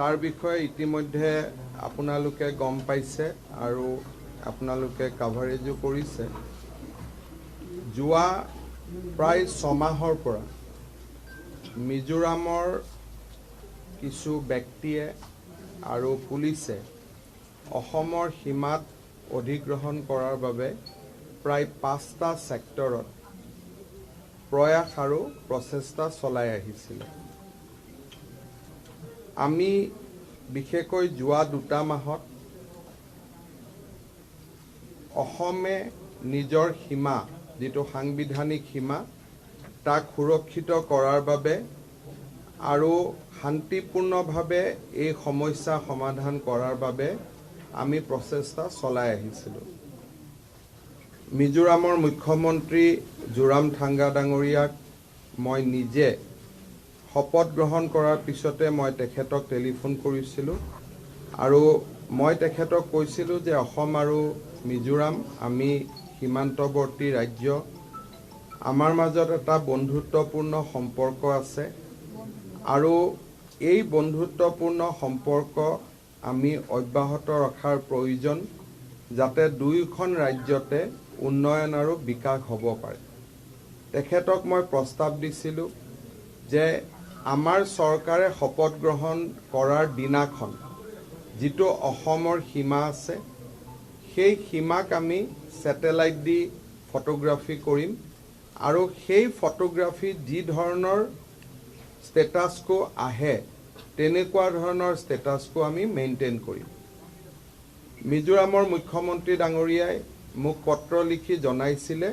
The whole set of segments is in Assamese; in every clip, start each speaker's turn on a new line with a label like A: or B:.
A: তাৰ বিষয়ে ইতিমধ্যে আপোনালোকে গম পাইছে আৰু আপোনালোকে কাভাৰেজো কৰিছে। যোৱা প্ৰায় 6 মাহৰ পৰা মিজোৰামৰ কিছু ব্যক্তিয়ে আৰু পুলিচে অসমৰ সীমাত অধিগ্ৰহণ কৰাৰ বাবে প্ৰায় 5টা সেক্টৰত প্ৰয়াস আৰু প্ৰচেষ্টা চলাই আহিছিল। আমি বিশেষকৈ যোৱা 2টা মাহত অসমে নিজৰ সীমা যেটো সাংবিধানিক সীমা তাক সুৰক্ষিত কৰাৰ বাবে আৰু শান্তিপূৰ্ণভাৱে এই সমস্যা সমাধান কৰাৰ বাবে আমি প্ৰচেষ্টা চলাই আহিছিলোঁ। মিজোৰামৰ মুখ্যমন্ত্ৰী জোৰামথাংগা ডাঙৰীয়াক মই নিজে শপত গ্ৰহণ কৰাৰ পিছতে মই তেখেতক টেলিফোন কৰিছিলোঁ আৰু মই তেখেতক কৈছিলোঁ যে অসম আৰু মিজোৰাম আমি সীমান্তৱৰ্তী ৰাজ্য, আমাৰ মাজত এটা বন্ধুত্বপূৰ্ণ সম্পৰ্ক আছে আৰু এই বন্ধুত্বপূৰ্ণ সম্পৰ্ক আমি অব্যাহত ৰখাৰ প্ৰয়োজন যাতে দুয়োখন ৰাজ্যতে উন্নয়ন আৰু বিকাশ হ'ব পাৰে। তেখেতক মই প্ৰস্তাৱ দিছিলোঁ যে আমাৰ চৰকাৰে শপত গ্ৰহণ কৰাৰ দিনাখন যেটো অসমৰ সীমা আছে সেই সীমাক আমি স্যাটেলাইট দি ফটোগ্ৰাফি কৰিম আৰু সেই ফটোগ্ৰাফি যি ধৰণৰ ষ্টেটাসকো আহে তেনেকুৱা ধৰণৰ ষ্টেটাসকো আমি মেইনটেইন কৰিম। মিজোৰামৰ মুখ্যমন্ত্ৰী ডাঙৰীয়াই মোক পত্ৰ লিখি জনাইছিলে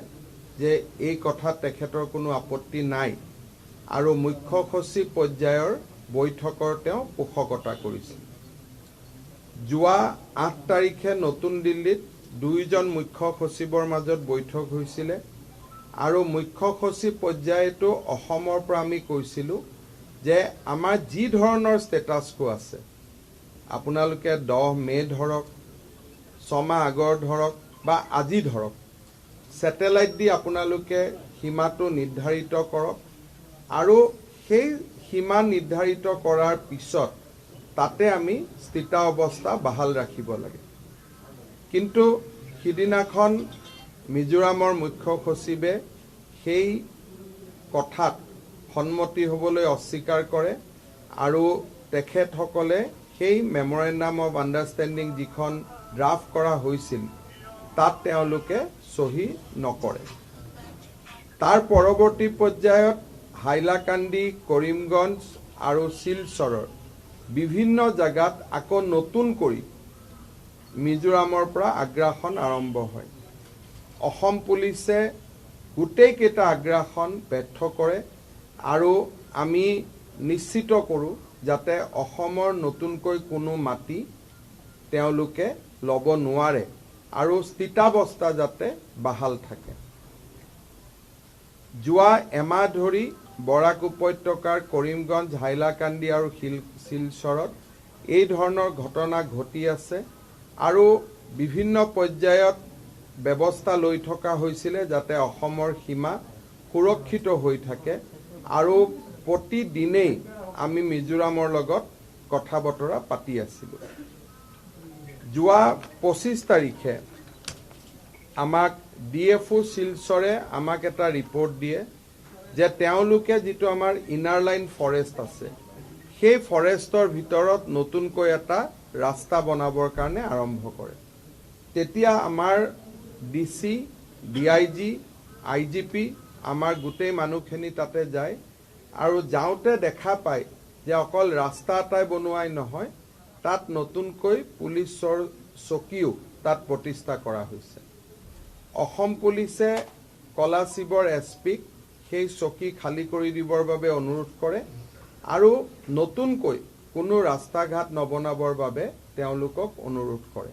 A: যে এই কথাত তেখেতৰ কোনো আপত্তি নাই আৰু মুখ্য সচিব পৰ্যায়ৰ বৈঠকৰ তেওঁ পোষকতা কৰিছিল। যোৱা 8 তাৰিখে নতুন দিল্লীত 2জন মুখ্য সচিবৰ মাজত বৈঠক হৈছিলে আৰু মুখ্য সচিব পৰ্যায়তো অসমৰ পৰা আমি কৈছিলোঁ যে আমাৰ যি ধৰণৰ ষ্টেটাসকো আছে আপোনালোকে 10 মে ধৰক 6 মাহ আগৰ ধৰক বা আজি ধৰক স্যাটেলাইট দি আপোনালোকে সীমাটো নিৰ্ধাৰিত কৰক আৰু সেই সীমা নিৰ্ধাৰিত কৰাৰ পিছত তাতে আমি স্থিতাৱস্থা বাহাল ৰাখিব লাগে। কিন্তু সিদিনাখন মিজোৰামৰ মুখ্য সচিবে সেই কথাত সন্মতি হ'বলৈ অস্বীকাৰ কৰে আৰু তেখেতসকলে সেই মেমৰেণ্ডাম অফ আণ্ডাৰষ্টেণ্ডিং যিখন ড্ৰাফট কৰা হৈছিল তাত তেওঁলোকে সহি নকৰে। তাৰ পৰৱৰ্তী পৰ্যায়ত হাইলাকান্দি, কৰিমগঞ্জ আৰু শিলচৰৰ বিভিন্ন জাগাত আকৌ নতুন কৰি মিজোৰামৰ পৰা আগ্ৰাসন আৰম্ভ হয়। অসম পুলিচে গোটেই কেইটা আগ্ৰাসন ব্যৰ্থ কৰে আৰু আমি নিশ্চিত কৰোঁ যাতে অসমৰ নতুনকৈ কোনো মাটি তেওঁলোকে ল'ব নোৱাৰে আৰু স্থিতাৱস্থা যাতে বাহাল থাকে। যোৱা এমাহ ধৰি বৰাক উপত্যকাৰ কৰিমগঞ্জ, হাইলাকান্দি আৰু শিলচৰত এই ধৰণৰ ঘটনা ঘটি আছে আৰু বিভিন্ন পৰ্যায়ত ব্যৱস্থা লৈ থকা হৈছিলে যাতে অসমৰ সীমা সুৰক্ষিত হৈ থাকে আৰু প্ৰতিদিনেই আমি মিজোৰামৰ লগত কথা বতৰা পাতি আছিলোঁ। যোৱা 25 তাৰিখে আমাক ডিএফও শিলচৰে আমাক এটা ৰিপৰ্ট দিয়ে যে তেওঁলোকে যেটো আমাৰ ইনাৰ লাইন ফৰেষ্ট আছে সেই ফৰেষ্টৰ ভিতৰত নতুনকৈ এটা ৰাস্তা বনাবৰ কাৰণে আৰম্ভ কৰে। তেতিয়া আমাৰ ডিসি, ডিআইজি, আইজিপি আমাৰ গোটেই মানুহখিনি তাতে যায় আৰু যাওঁতে দেখা পায় যে অকল ৰাস্তা এটাই বনোৱাই নহয় তাত নতুনকৈ পুলিচৰ চকীও তাত প্ৰতিষ্ঠা কৰা হৈছে। অসম পুলিচে কলাশিবৰ এছপিক সেই চকী খালী কৰি দিবৰ বাবে অনুৰোধ কৰে আৰু নতুনকৈ কোনো ৰাস্তা ঘাট নবনাবৰ বাবে তেওঁলোকক অনুৰোধ কৰে।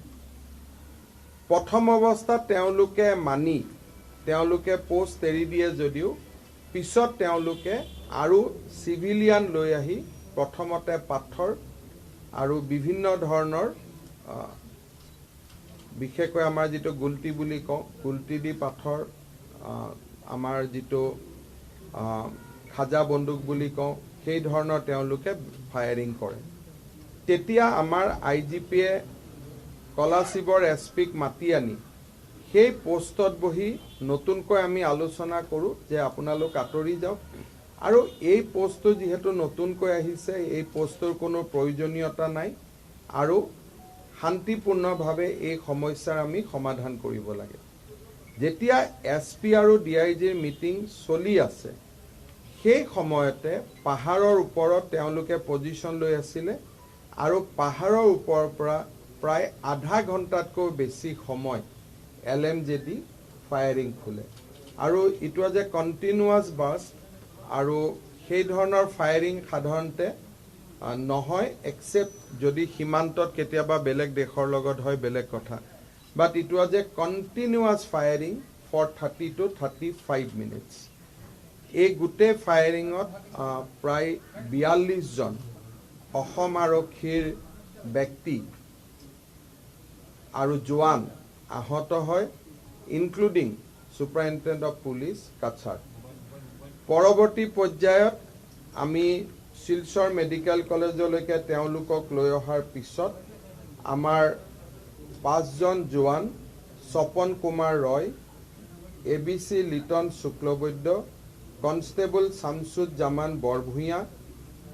A: প্ৰথম অৱস্থাত তেওঁলোকে মানি তেওঁলোকে পোষ্ট এৰি দিয়ে যদিও পিছত তেওঁলোকে আৰু সিভিলিয়ান লৈ আহি প্ৰথমতে পাথৰ আৰু বিভিন্ন ধৰণৰ বিশেষকৈ আমাৰ যেটো গুলটি বুলি কওঁ গুলটি দি পাথৰ আমাৰ যেটো খাজা বন্দুক বুলি কওঁ সেই ধৰণৰ তেওঁলোকে ফায়াৰিং কৰে। তেতিয়া আমাৰ IGPয়ে কলাশিবৰ SPক মাতি আনি সেই পোষ্টত বহি নতুনকৈ আমি আলোচনা কৰোঁ যে আপোনালোক আঁতৰি যাওক আৰু এই পোষ্টটো যিহেতু নতুনকৈ আহিছে এই পোষ্টৰ কোনো প্ৰয়োজনীয়তা নাই আৰু শান্তিপূৰ্ণভাৱে এই সমস্যাৰ আমি সমাধান কৰিব লাগে। যেতিয়া SP আৰু DIGৰ মিটিং চলি আছে সেই সময়তে পাহাৰৰ ওপৰত তেওঁলোকে পজিশ্যন লৈ আছিলে আৰু পাহাৰৰ ওপৰৰ পৰা প্ৰায় আধা ঘণ্টাতকৈ বেছি সময় LMJD ফায়াৰিং খোলে আৰু it was a continuous burst আৰু সেই ধৰণৰ ফায়াৰিং সাধাৰণতে নহয় এক্সেপ্ট যদি সীমান্তত কেতিয়াবা বেলেগ দেশৰ লগত হয় বেলেগ কথা but it was a continuous firing for 30 to 35 minutes. এই গোটেই ফায়াৰিঙত প্ৰায় 42 জন অসম আৰক্ষীৰ ব্যক্তি আৰু জোৱান আহত হয় including superintendent of police Cachar. পৰৱৰ্তী পৰ্যায়ত আমি শিলচৰ মেডিকেল কলেজলৈকে তেওঁলোকক লৈ অহাৰ পিছত আমাৰ 5 জন জোৱান Swapan Kumar Roy, ABC Liton Shuklabaidya, constable Shamsuzzaman Borbhuyan,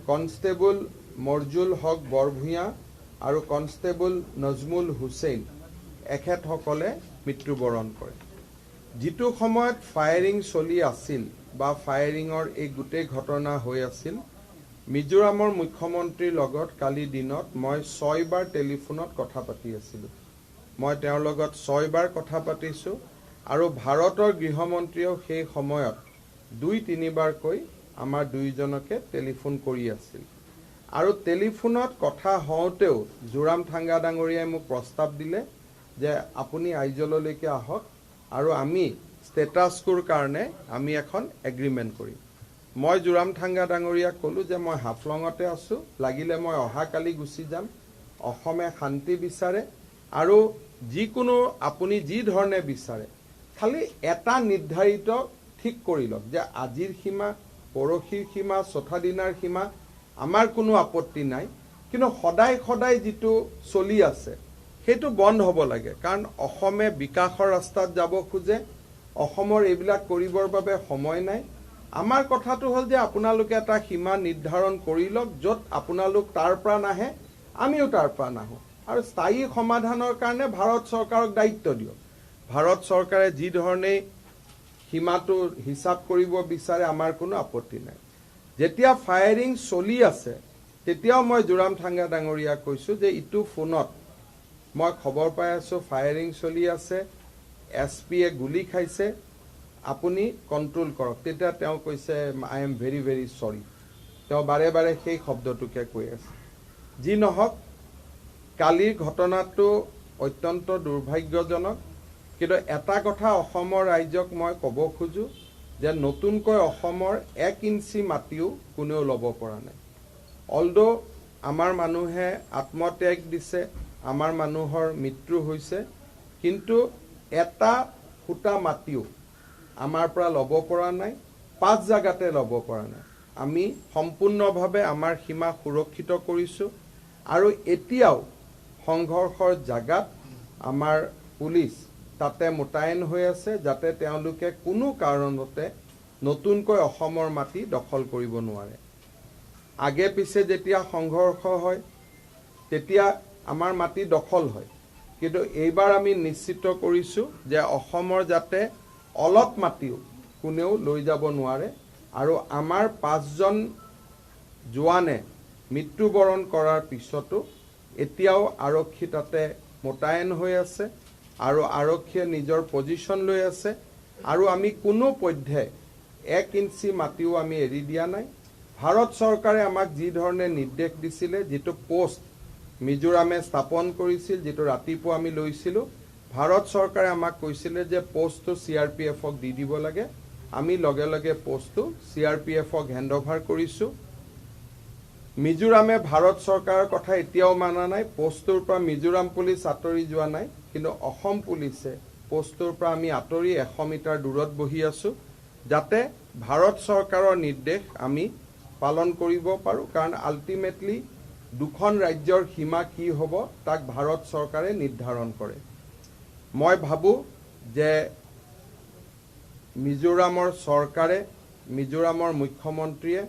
A: constable Morjul Haque Borbhuyan আৰু কনষ্টেবল নজমুল হুছেইন এখেতসকলে মৃত্যুবৰণ কৰে। যিটো সময়ত ফায়াৰিং চলি আছিল বা ফায়াৰিঙৰ এই গোটেই ঘটনা হৈ আছিল মিজোৰামৰ মুখ্যমন্ত্ৰীৰ লগত কালি দিনত মই 6 বাৰ টেলিফোনত কথা পাতি আছিলোঁ। মই তেওঁৰ লগত 6 বাৰ কথা পাতিছোঁ আৰু ভাৰতৰ গৃহমন্ত্ৰীয়েও সেই সময়ত 2-3 বাৰকৈ আমাৰ দুইজনকে টেলিফোন কৰি আছিল আৰু টেলিফোনত কথা হওঁতেও জোৰামথাংগা ডাঙৰীয়াই মোক প্ৰস্তাৱ দিলে যে আপুনি আইজললৈকে আহক আৰু আমি ষ্টেটাছ কোৰ কাৰণে আমি এখন এগ্ৰিমেণ্ট কৰিম। মই জোৰামথাংগা ডাঙৰীয়াক ক'লোঁ যে মই হাফলঙতে আছোঁ, লাগিলে মই অহাকালি গুচি যাম। অসমে শান্তি বিচাৰে আৰু যিকোনো আপুনি যি ধৰণে বিচাৰে খালি এটা নিৰ্ধাৰিত ঠিক কৰি লওক যে আজিৰ সীমা, পৰহিৰ সীমা, চৌথা দিনাৰ সীমা আমাৰ কোনো আপত্তি নাই, কিন্তু সদায় সদায় যিটো চলি আছে সেইটো বন্ধ হ'ব লাগে। কাৰণ অসমে বিকাশৰ ৰাস্তাত যাব খোজে, অসমৰ এইবিলাক কৰিবৰ বাবে সময় নাই। আমাৰ কথাটো হ'ল যে আপোনালোকে এটা সীমা নিৰ্ধাৰণ কৰি লওক য'ত আপোনালোক তাৰ পৰা নাহে আমিও তাৰ পৰা নাহোঁ আৰু স্থায়ী সমাধানৰ কাৰণে ভাৰত চৰকাৰক দায়িত্ব দিয়ক। ভাৰত চৰকাৰে যি ধৰণে সীমাটো হিচাপ কৰিব বিচাৰে আমাৰ কোনো আপত্তি নাই। যেতিয়া ফায়াৰিং চলি আছে তেতিয়াও মই জোৰামথাংগা ডাঙৰীয়াক কৈছোঁ যে ইটো ফোনত মই খবৰ পাই আছোঁ ফায়াৰিং চলি আছে, SPয়ে গুলি খাইছে, আপুনি কণ্ট্ৰল কৰক। তেতিয়া তেওঁ কৈছে I am very very sorry। তেওঁ বাৰে বাৰে সেই শব্দটোকে কৈ আছে। যি নহওক কালিৰ ঘটনাটো অত্যন্ত দুৰ্ভাগ্যজনক, কিন্তু এটা কথা অসমৰ ৰাইজক মই ক'ব খোজোঁ যে নতুনকৈ অসমৰ 1 ইঞ্চি মাটিও কোনেও ল'ব পৰা নাই। অলদো আমাৰ মানুহে আত্মত্যাগ দিছে, আমাৰ মানুহৰ মৃত্যু হৈছে, কিন্তু এটা ফুটা মাটিও আমাৰ পৰা ল'ব পৰা নাই, 5 জাগাতে ল'ব পৰা নাই। আমি সম্পূৰ্ণভাৱে আমাৰ সীমা সুৰক্ষিত কৰিছোঁ আৰু এতিয়াও সংঘৰ্ষৰ জাগাত আমাৰ পুলিচ তাতে মোতায়েন হৈ আছে যাতে তেওঁলোকে কোনো কাৰণতে নতুনকৈ অসমৰ মাটি দখল কৰিব নোৱাৰে। আগে পিছে যেতিয়া সংঘৰ্ষ হয় তেতিয়া আমাৰ মাটি দখল হয়, কিন্তু এইবাৰ আমি নিশ্চিত কৰিছোঁ যে অসমৰ যাতে অলপ মাটিও কোনেও লৈ যাব নোৱাৰে আৰু আমাৰ 5 জন জোৱানে মৃত্যুবৰণ কৰাৰ পিছতো এতিয়াও আৰক্ষী তাতে মোতায়েন হৈ আছে আৰু আৰক্ষীয়ে নিজৰ পজিশ্যন লৈ আছে আৰু আমি কোনো পধ্যে 1 ইঞ্চি মাটিও আমি এৰি দিয়া নাই। ভাৰত চৰকাৰে আমাক যি ধৰণে নিৰ্দেশ দিছিলে, যিটো পোষ্ট মিজোৰামে স্থাপন কৰিছিল, যিটো ৰাতিপুৱা আমি লৈছিলোঁ, ভাৰত চৰকাৰে আমাক কৈছিলে যে পোষ্টটো CRPFক দি দিব লাগে। আমি লগে লগে পোষ্টটো CRPFক হেণ্ডঅভাৰ কৰিছোঁ। মিজোৰামে ভাৰত চৰকাৰৰ কথা এতিয়াও মানা নাই, পোষ্টটোৰ পৰা মিজোৰাম পুলিচ আঁতৰি যোৱা নাই, কিন্তু অসম পুলিচে পোষ্টটোৰ পৰা আমি আঁতৰি 100 মিটাৰ দূৰত বহি আছোঁ যাতে ভাৰত চৰকাৰৰ নিৰ্দেশ আমি পালন কৰিব পাৰোঁ। কাৰণ আল্টিমেটলি দুখন ৰাজ্যৰ সীমা কি হ'ব তাক ভাৰত চৰকাৰে নিৰ্ধাৰণ কৰে। মই ভাবোঁ যে মিজোৰামৰ চৰকাৰে, মিজোৰামৰ মুখ্যমন্ত্ৰীয়ে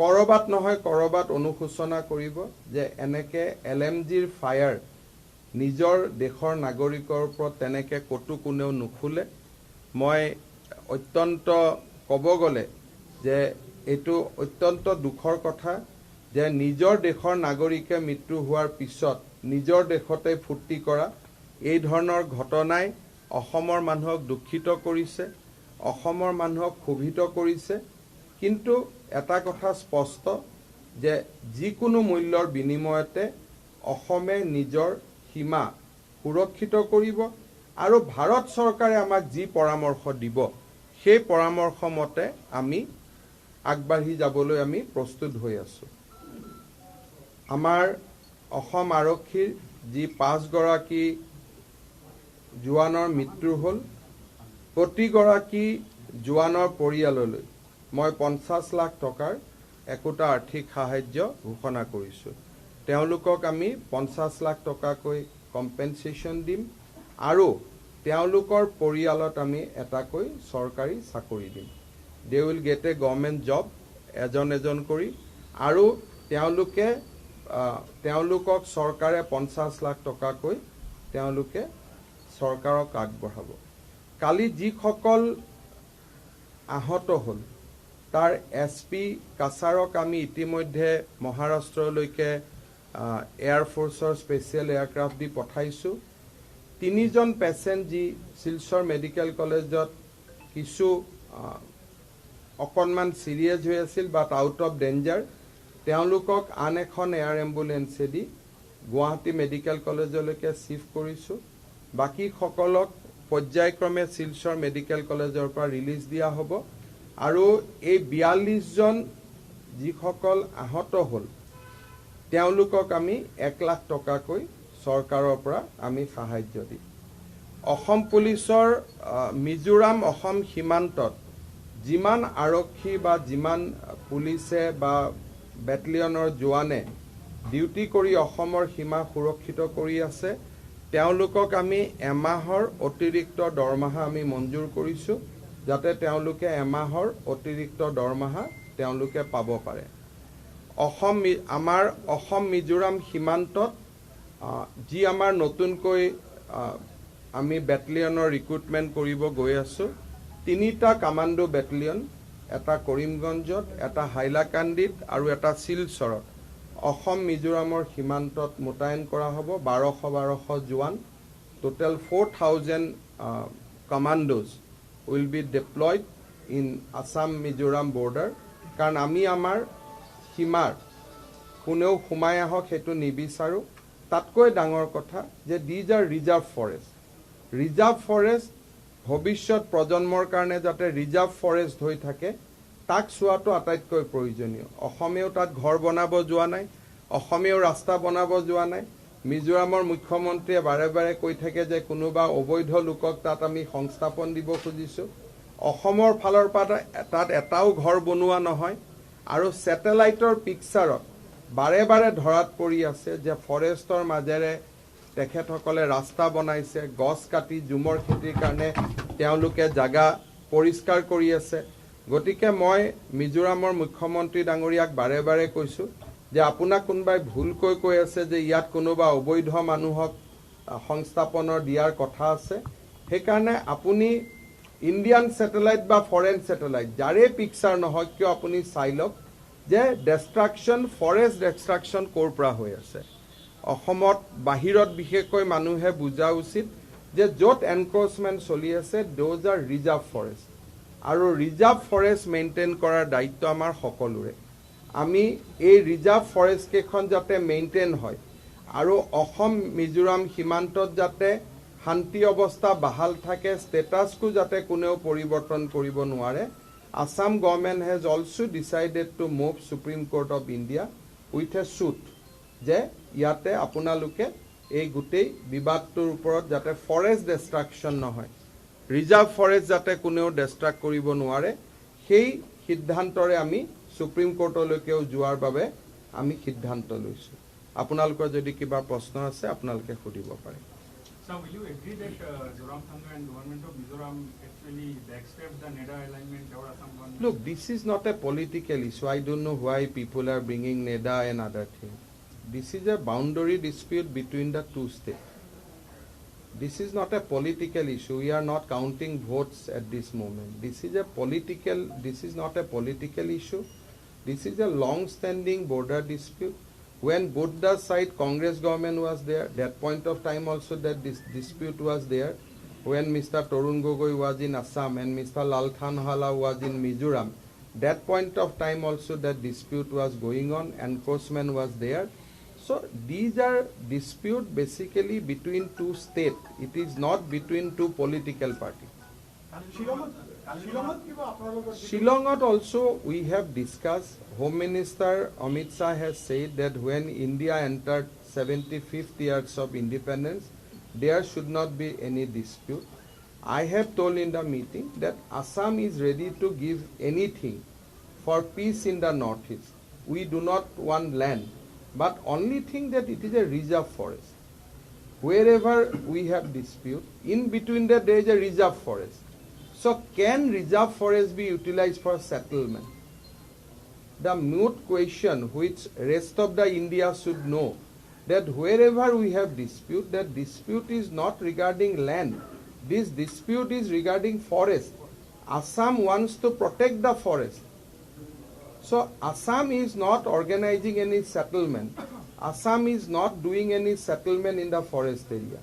A: কৰবাত নহয় কৰবাত অনুশোচনা কৰিব যে এনেকে LMGৰ ফায়াৰ নিজৰ দেশৰ নাগৰিকৰ ওপৰত তেনেকে কটু কোনেও নুখুলে। মই অত্যন্ত ক'ব গ'লে যে এইটো অত্যন্ত দুখৰ কথা যে নিজৰ দেশৰ নাগৰিকে মৃত্যু হোৱাৰ পিছত নিজৰ দেশতে ফূৰ্তি কৰা এই ধৰণৰ ঘটনাই অসমৰ মানুহক দুখিত কৰিছে, অসমৰ মানুহক ক্ষোভিত কৰিছে। কিন্তু এটা কথা স্পষ্ট যে যিকোনো মূল্যৰ বিনিময়তে অসমে নিজৰ সীমা সুৰক্ষিত কৰিব আৰু ভাৰত চৰকাৰে আমাক যি পৰামৰ্শ দিব সেই পৰামৰ্শ মতে আমি আগবাঢ়ি যাবলৈ আমি প্ৰস্তুত হৈ আছোঁ। আমাৰ অসম আৰক্ষীৰ যি 5 গৰাকী জোৱানৰ মৃত্যু হ'ল, প্ৰতিগৰাকী জোৱানৰ পৰিয়াললৈ মই 50 লাখ টকাৰ একোটা আৰ্থিক সাহায্য ঘোষণা কৰিছোঁ। তেওঁলোকক আমি 50 লাখ টকাকৈ কম্পেনচেশ্যন দিম আৰু তেওঁলোকৰ পৰিয়ালত আমি এটাকৈ চৰকাৰী চাকৰি দিম। They will get A government job এজন কৰি আৰু তেওঁলোকক চৰকাৰে 50 লাখ টকাকৈ তেওঁলোকে চৰকাৰক আগবঢ়াব। কালি যিসকল আহত হ'ল তাৰ SP কাছাৰক আমি ইতিমধ্যে মহাৰাষ্ট্ৰলৈকে এয়াৰফ'ৰ্চৰ স্পেচিয়েল এয়াৰক্ৰাফ্ট দি পঠাইছোঁ। 3জন পেচেণ্ট যি শিলচৰ মেডিকেল কলেজত কিছু অকণমান চিৰিয়াছ হৈ আছিল বাট আউট অফ ডেঞ্জাৰ, তেওঁলোকক আন এখন এয়াৰ এম্বুলেন্সেদি গুৱাহাটী মেডিকেল কলেজলৈকে শিফ্ট কৰিছোঁ। বাকীসকলক পৰ্যায়ক্ৰমে শিলচৰ মেডিকেল কলেজৰ পৰা ৰিলিজ দিয়া হ'ব আৰু এই 42জন যিসকল আহত হ'ল তেওঁলোকক আমি 1 লাখ টকাকৈ চৰকাৰৰ পৰা আমি সাহায্য দিম। অসম পুলিচৰ মিজোৰাম অসম সীমান্তত যিমান আৰক্ষী বা যিমান পুলিচে বা বেটেলিয়নৰ জোৱানে ডিউটি কৰি অসমৰ সীমা সুৰক্ষিত কৰি আছে, তেওঁলোকক আমি এমাহৰ অতিৰিক্ত দৰমহা আমি মঞ্জুৰ কৰিছোঁ যাতে তেওঁলোকে এমাহৰ অতিৰিক্ত দৰমহা তেওঁলোকে পাব পাৰে। আমাৰ অসম মিজোৰাম সীমান্তত যি আমাৰ নতুনকৈ আমি বেটেলিয়নৰ ৰিক্ৰুটমেণ্ট কৰিব গৈ আছোঁ, 3টা কামাণ্ডো বেটেলিয়ন, এটা কৰিমগঞ্জত, এটা হাইলাকান্দিত আৰু এটা শিলচৰত অসম মিজোৰামৰ সীমান্তত মোতায়েন কৰা হ'ব। 1200 জোৱান, total 4000 commandos will be deployed in Assam Mizoram border. কাৰণ আমি আমাৰ সীমাৰ কোনেও সোমাই আহক সেইটো নিবিচাৰোঁ। তাতকৈ ডাঙৰ কথা যে these are reserve forest. Reserve forest ভৱিষ্যত প্ৰজন্মৰ কাৰণে যাতে ৰিজাৰ্ভ ফৰেষ্ট হৈ থাকে তাক চোৱাটো আটাইতকৈ প্ৰয়োজনীয়। অসমেও তাত ঘৰ বনাব যোৱা নাই, অসমেও ৰাস্তা বনাব যোৱা নাই। মিজোৰামৰ মুখ্যমন্ত্ৰীয়ে বাৰে বাৰে কৈ থাকে যে কোনোবা অবৈধ লোকক তাত আমি সংস্থাপন দিব খুজিছোঁ। অসমৰ ফালৰ পৰা তাত এটাও ঘৰ বনোৱা নহয় আৰু ছেটেলাইটৰ পিকচাৰত বাৰে বাৰে ধৰাত পৰি আছে যে ফৰেষ্টৰ মাজেৰে তেখেতসকলে ৰাস্তা বনাইছে, গছ কাটি জুমৰ খেতিৰ কাৰণে তেওঁলোকে জাগা পৰিষ্কাৰ কৰি আছে। গতিকে মই মিজোৰামৰ মুখ্যমন্ত্ৰী ডাঙৰীয়াক বাৰে বাৰে কৈছোঁ যে আপোনাক কোনোবাই ভুলকৈ কৈ আছে যে ইয়াত কোনোবা অবৈধ মানুহক সংস্থাপনৰ দিয়াৰ কথা আছে। সেইকাৰণে আপুনি ইণ্ডিয়ান ছেটেলাইট বা ফৰেন ছেটেলাইট যাৰে পিকচাৰ নহয় কিয় আপুনি চাই লওক যে ডেষ্ট্ৰাকশ্যন, ফৰেষ্ট ডেষ্ট্ৰাকশ্যন ক'ৰ পৰা হৈ আছে। অসমত বাহিৰত বিশেষকৈ মানুহে বুজা উচিত যে য'ত এনক্ৰচমেণ্ট চলি আছে দ'জ আৰ ৰিজাৰ্ভ ফৰেষ্ট আৰু ৰিজাৰ্ভ ফৰেষ্ট মেইনটেইন কৰাৰ দায়িত্ব আমাৰ সকলোৰে। আমি এই ৰিজাৰ্ভ ফৰেষ্ট কেইখন যাতে মেইনটেইন হয় আৰু অসম মিজোৰাম সীমান্তত যাতে শান্তি অৱস্থা বাহাল থাকে, ষ্টেটাছকো যাতে কোনেও পৰিৱৰ্তন কৰিব নোৱাৰে। Assam government has also decided to move Supreme Court of India with a suit যে ইয়াতে আপোনালোকে এই গোটেই বিবাদটোৰ ওপৰত যাতে ফৰেষ্ট ডেষ্ট্ৰাকশ্যন নহয়, ৰিজাৰ্ভ ফৰেষ্ট যাতে কোনেও ডেষ্ট্ৰাক্ট কৰিব নোৱাৰে, সেই সিদ্ধান্তৰে আমি সুপ্ৰিম কোৰ্টলৈকেও যোৱাৰ বাবে আমি সিদ্ধান্ত লৈছো আপোনালোকৰ যদি কিবা প্ৰশ্ন আছে আপোনালোকে সুধিব পাৰে
B: Sir, will you agree that Zoramthanga and government of Mizoram actually backstep the NEDA alignment or Assam government?
A: Look, this is not a political issue. I don't know why people are bringing NEDA and other things. This is a boundary dispute between the two states. This is not a political issue. We are not counting votes at this moment. This is not a political issue. This is a long-standing border dispute. When Buddha side Congress government was there, that point of time also that this dispute was there. When Mr. Torun Gogoi was in Assam and Mr. Lal Thanhala was in Mizoram, that point of time also that dispute was going on, enforcement was there. So these are dispute basically between two states. It is not between two political parties. Shillongot also we have discussed. Home Minister Amit Shah has said that when India entered 75th years of independence, there should not be any dispute. I have told in the meeting that Assam is ready to give anything for peace in the northeast. We do not want land, but only thing that it is a reserve forest. Wherever we have dispute, in between that there is a reserve forest. So can reserve forest be utilized for settlement? The moot question which rest of the India should know, that wherever we have dispute, that dispute is not regarding land. This dispute is regarding forest. Assam wants to protect the forest. So Assam is not organizing any settlement. Assam is not doing any settlement in the forest area.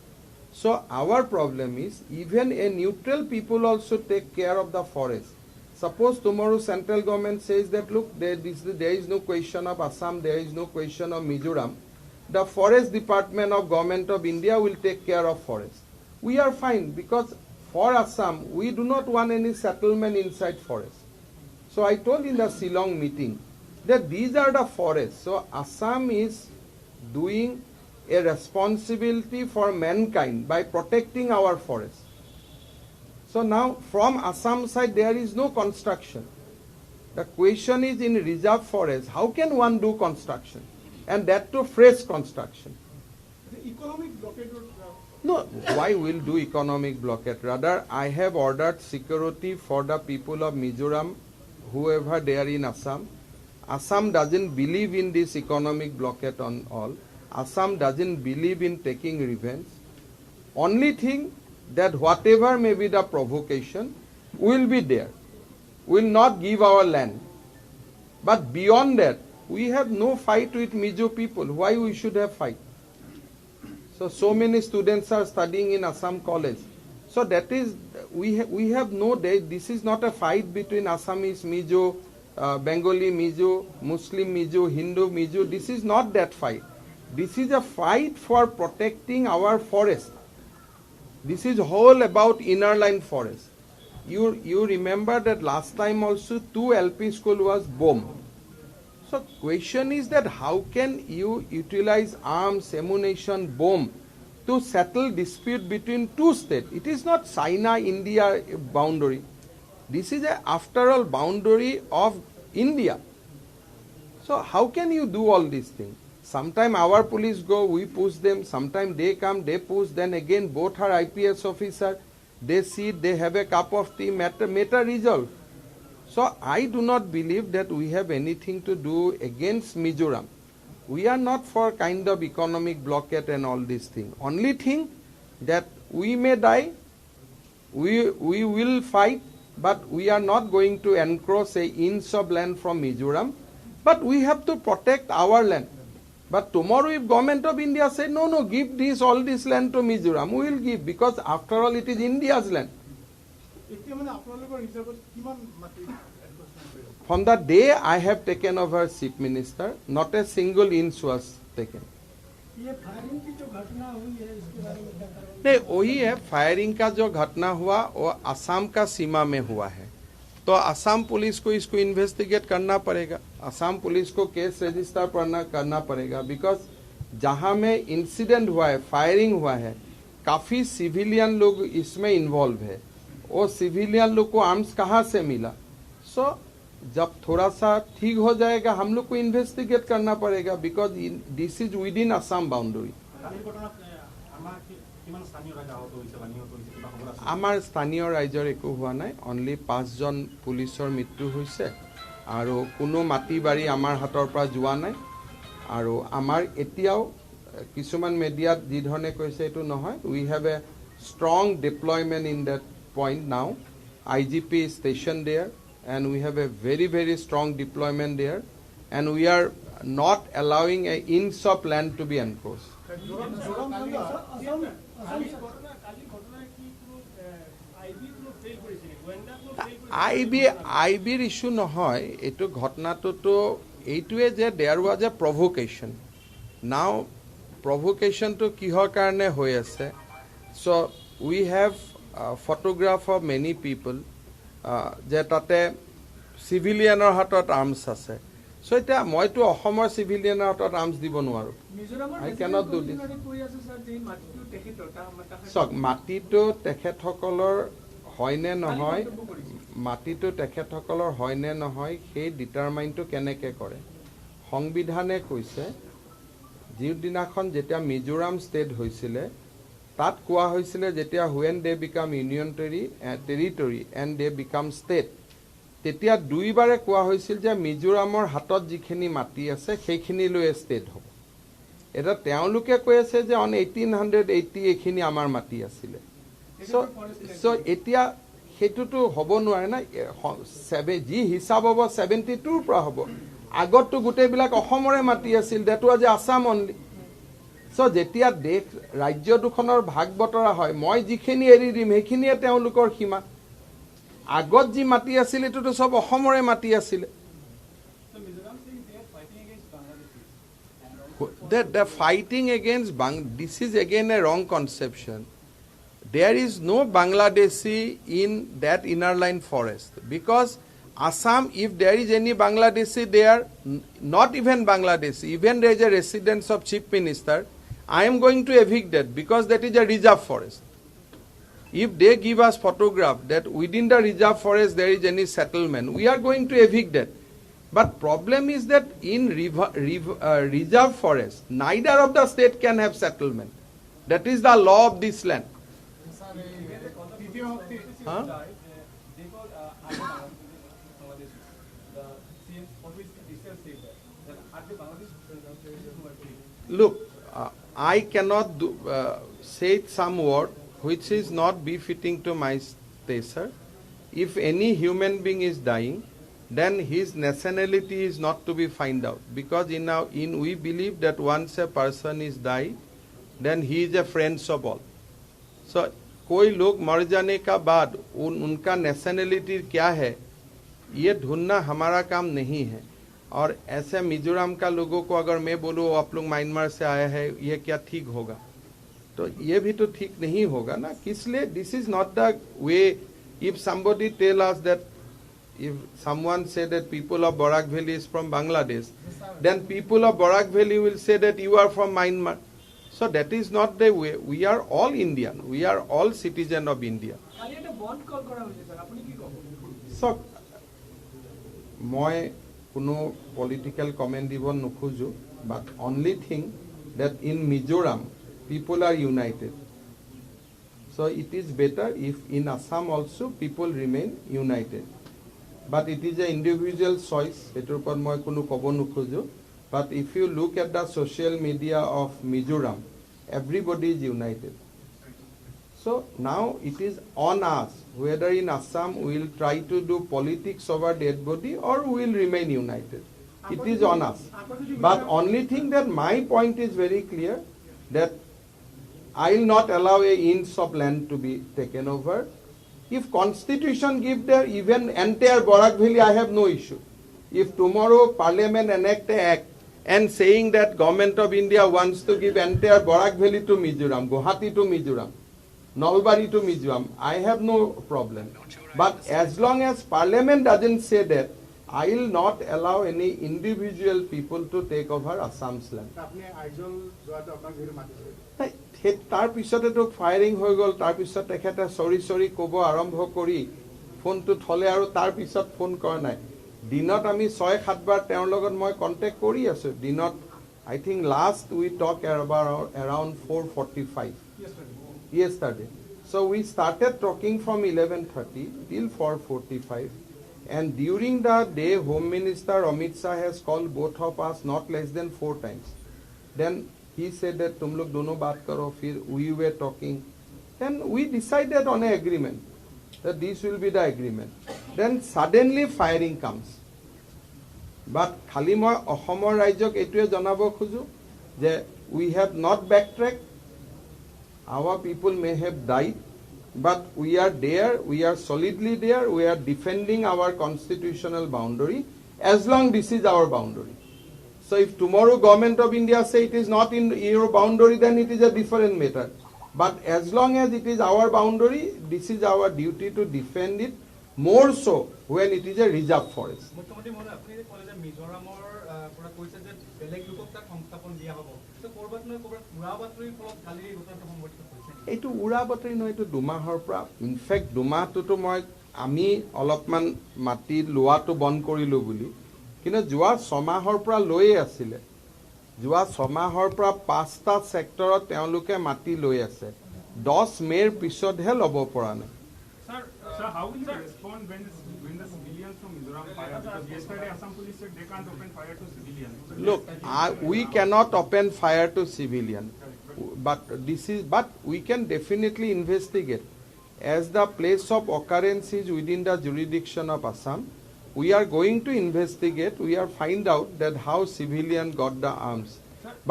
A: So our problem is even a neutral people also take care of the forest. Suppose tomorrow central government says that look, there is no question of Assam, there is no question of Mizoram. The forest department of government of India will take care of forest. We are fine because for Assam we do not want any settlement inside forest. So I told in the Shillong meeting that these are the forests. So Assam is doing a responsibility for mankind by protecting our forests. So now from Assam side there is no construction. The question is in reserve forest, how can one do construction? And that to fresh construction.
C: The economic blockade would...
A: No, why will do economic blockade? Rather, I have ordered security for the people of Mizoram, whoever they are in Assam. Assam doesn't believe in this economic blockade on all. Assam doesn't believe in taking revenge. Only thing that whatever may be the provocation will be there. Will not give our land. But beyond that, we have no fight with Mizo people. Why we should have fight? So many students are studying in Assam college. So that is, we have no day. This is not a fight between Assamese Mizo, Bengali Mizo, Muslim Mizo, Hindu Mizo. This is not that fight. This is a fight for protecting our forest. This is whole about inner line forest. You remember that last time also 2 LP school was bombed. So question is that how can you utilize arms, ammunition, bomb to settle dispute between two states? It is not China-India boundary. This is after all boundary of India. So how can you do all these things? Sometime our police go, we push them. Sometime they come, they push. Then again both are IPS officer. They sit, they have a cup of tea, matter resolved. So I do not believe that we have anything to do against Mizoram. We are not for kind of economic blockade and all these things. Only thing that we may die, we will fight, but we are not going to encroach an inch of land from Mizoram. But we have to protect our land. But tomorrow if government of India say, no, give all this land to Mizoram, we will give because after all it is India's land. From the day I have taken over Chief Minister, not a single inch was taken. नहीं, वही है फायरिंग का जो घटना हुआ वो असम का सीमा में हुआ है, तो असम पुलिस को इसको इन्वेस्टिगेट करना पड़ेगा, असम पुलिस को केस रजिस्टर करना पड़ेगा, बिकॉज जहां में इंसिडेंट हुआ है, फायरिंग हुआ है, काफी सिविलियन लोग इसमें इन्वॉल्व है, वो सिविलियन लोग को आर्म्स कहाँ से मिला? सो जब थोड़ा सा ठीक हो जाएगा हम लोग को इन्वेस्टिगेट करना पड़ेगा because this is with in Assam boundary আমাৰ স্থানীয় ৰাইজৰ একো হোৱা নাই অনলি 5জন পুলিচৰ মৃত্যু হৈছে আৰু কোনো মাটি বাৰী আমাৰ হাতৰ পৰা যোৱা নাই আৰু আমাৰ এতিয়াও কিছুমান মিডিয়াত যি ধৰণে কৈছে এইটো নহয় we have a strong deployment in that point now IGP is stationed there and we have a very very strong deployment there and we are not allowing an inch of land to be encroached. আইবিৰ ইস্যু নহয় এইটো ঘটনাটোতো এইটোৱে যে দেয়াৰ ৱাজ এ প্ৰভোকেশ্যন নাও প্ৰভোকেশ্যনটো কিহৰ কাৰণে হৈ আছে চ' উই হেভ ফটোগ্ৰাফ অফ মেনি পিপল যে তাতে চিভিলিয়ানৰ হাতত আৰ্মছ আছে চ' এতিয়া মইতো অসমৰ চিভিলিয়ানৰ হাতত আৰ্মছ দিব নোৱাৰোঁ I cannot do this. চাওক মাটিটো তেখেতসকলৰ হয়নে নহয় মাটিটো তেখেতসকলৰ হয়নে নহয় সেই ডিটাৰমাইনটো কেনেকৈ কৰে সংবিধানে কৈছে যিদিনাখন যেতিয়া মিজোৰাম ষ্টেট হৈছিলে তাত কোৱা হৈছিলে যেতিয়া when they become union territory and they become state তেতিয়া দুইবাৰে কোৱা হৈছিল যে মিজোৰামৰ হাতত যিখিনি মাটি আছে সেইখিনি লৈ ষ্টেট হ'ব এটা তেওঁলোকে কৈ আছে যে অন 1880 এইখিনি আমাৰ মাটি আছিলে চ' এতিয়া সেইটোতো হ'ব নোৱাৰে না যি হিচাপ হ'ব 72ৰ পৰা হ'ব আগততো গোটেইবিলাক অসমৰে মাটি আছিল ডেট ৱাজ আছাম অনলি চ' যেতিয়া দেশ ৰাজ্য দুখনৰ ভাগ বতৰা হয় মই যিখিনি এৰি দিম সেইখিনিয়ে তেওঁলোকৰ সীমা আগত যি মাটি আছিল এইটোতো চব অসমৰে মাটি আছিলে the fighting against this is again a wrong conception. There is no Bangladeshi in that inner line forest because Assam, if there is any Bangladeshi there, not even Bangladeshi, even there is a residence of Chief Minister, I am going to evict that because that is a reserve forest. If they give us photograph that within the reserve forest there is any settlement, we are going to evict that. But problem is that in reserve forest, neither of the state can have settlement. That is the law of this land. Huh? Look, I cannot say some word which is not befitting to my stature. If any human being is dying, then his nationality is not to be find out because in we believe that once a person is died then he is a friend of all so कोई लोग मर जाने का बाद उनका नेशनलिटी क्या है ये ढूंढना हमारा काम नहीं है और ऐसे मिजोरम का लोगों को अगर मैं बोलूँ आप लोग म्यांमार से आया है ये क्या ठीक होगा तो ये भी तो ठीक नहीं होगा ना इसलिए this is not the way if somebody tell us that if someone say that people of Barak Valley is from Bangladesh, then people of Barak Valley will say that you are from Myanmar. So that is not the way. We are all Indian. We are all citizen of India. So, moi kuno political comment dibo nukhuju, but only thing that in Mizoram people are united. So it is better if in Assam also people remain united. But it is an individual choice. But if you look at the social media of Mizoram, everybody is united. So now it is on us whether in Assam we will try to do politics over dead body or we will remain united. It is on us. But only thing that my point is very clear that I will not allow an inch of land to be taken over. If constitution give there even entire Barak Valley, I have no issue. If tomorrow parliament enact an act and saying that government of India wants to give entire Barak Valley to Mizoram, Guwahati to Mizoram, Nalbari to Mizoram, I have no problem. But as long as parliament doesn't say that, I will not allow any individual people to take over Assam's land. তাৰ পিছতেতো ফায়াৰিং হৈ গ'ল তাৰ পিছত তেখেতে চৰি ক'ব আৰম্ভ কৰি ফোনটো থলে আৰু তাৰ পিছত ফোন কৰা নাই দিনত আমি 6-7 বাৰ তেওঁৰ লগত মই কণ্টেক্ট কৰি আছোঁ দিনত I think last we talked about around 4:45 yesterday. So we started talking from 11:30 till 4:45, and during the day Home Minister Amit Shah has called both of us not less than 4 times. Then he said that tum log dono baat karo, fir we were talking. Then we decided on an agreement that this will be the agreement. Then suddenly firing comes. But খালি মই অসমৰ ৰাজ্যক এইটোৱে জনাব খোজো যে we have not backtracked. Our people may have died, but we are there, we are solidly there, we are defending our constitutional boundary as long this is our boundary. So if tomorrow government of India say it is not in your boundary, then it is a different matter. But as long as it is our boundary, this is our duty to defend it, more so when it is a reserve forest.
D: মুখ্যমন্ত্ৰী মহোদয় আপুনি যে ক'লে যে মিজোৰামৰ পৰা কৈছে যে বেলেগ লোকক তাক সংস্থাপন দিয়া হ'ব তো ক'ৰবাত নহয় ক'ৰবাত উৰা বাতৰিৰ ফলত কালি এই ঘটনাটো সংঘটিত হৈছে
A: এইটো উৰা বাতৰি নহয় এইটো দুমাহৰ পৰা ইনফেক্ট দুমাহটোতো মই আমি অলপমান মাটি লোৱাটো বন্ধ কৰিলোঁ বুলি কিন্তু যোৱা 6 মাহৰ পৰা লৈয়ে আছিলে যোৱা 6 মাহৰ পৰা 5টা ছেক্টৰত তেওঁলোকে মাটি লৈ আছে 10 মেৰ পিছতহে ল'ব পৰা নাই
B: Sir, how will you respond when the civilians from Mizoram fire? Because yesterday Assam police said they can't open fire to civilians.
A: Look, we cannot open fire to civilian, but we can definitely investigate. As the place of occurrence is within the jurisdiction of Assam, we are going to investigate. We are find out that how civilian got the arms.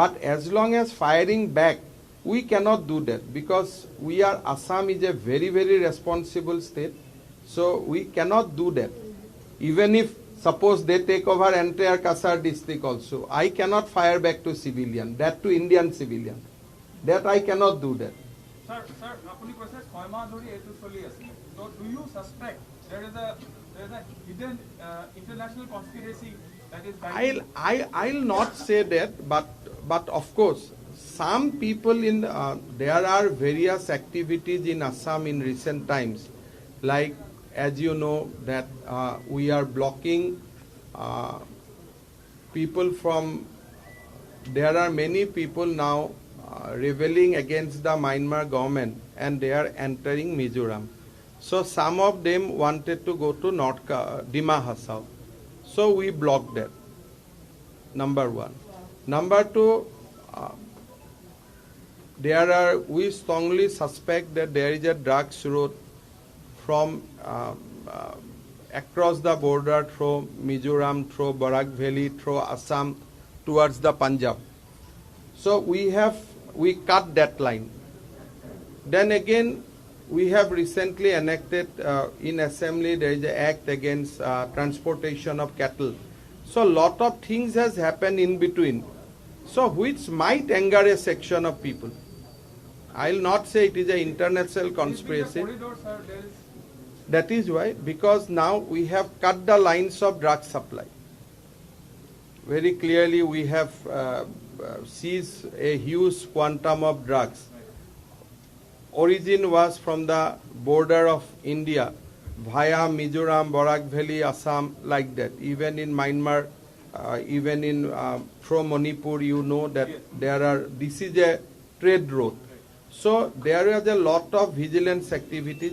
A: But as long as firing back, we cannot do that because we are Assam is a very, very responsible state. So we cannot do that. Even if suppose they take over entire Kasar district also, I cannot fire back to civilian, that to Indian civilian. That I cannot do that.
E: Sir, apuni koise 6 মাহ ধৰি এটো চলি আছে. So do you suspect there is a hidden international conspiracy that is
A: I'll not say that, but of course some people in there are various activities in Assam in recent times, like as you know that we are blocking people from. There are many people now rebelling against the Myanmar government, and they are entering Mizoram. So some of them wanted to go to Dima Hasao. So we blocked that. Number one. Number two. We strongly suspect that there is a drugs route from across the border through Mizoram, through Barak Valley, through Assam towards the Punjab. So we cut that line. Then again, we have recently enacted in assembly there is an act against transportation of cattle. So lot of things has happened in between. So which might anger a section of people. I'll not say it is an international conspiracy. That is why, because now we have cut the lines of drug supply. Very clearly we have seized a huge quantum of drugs. Origin was from the border of India via Mizoram, Barak Valley, Assam, like that. Even in Myanmar, even in from Manipur, you know that this is a trade route. So there is a lot of vigilance activity.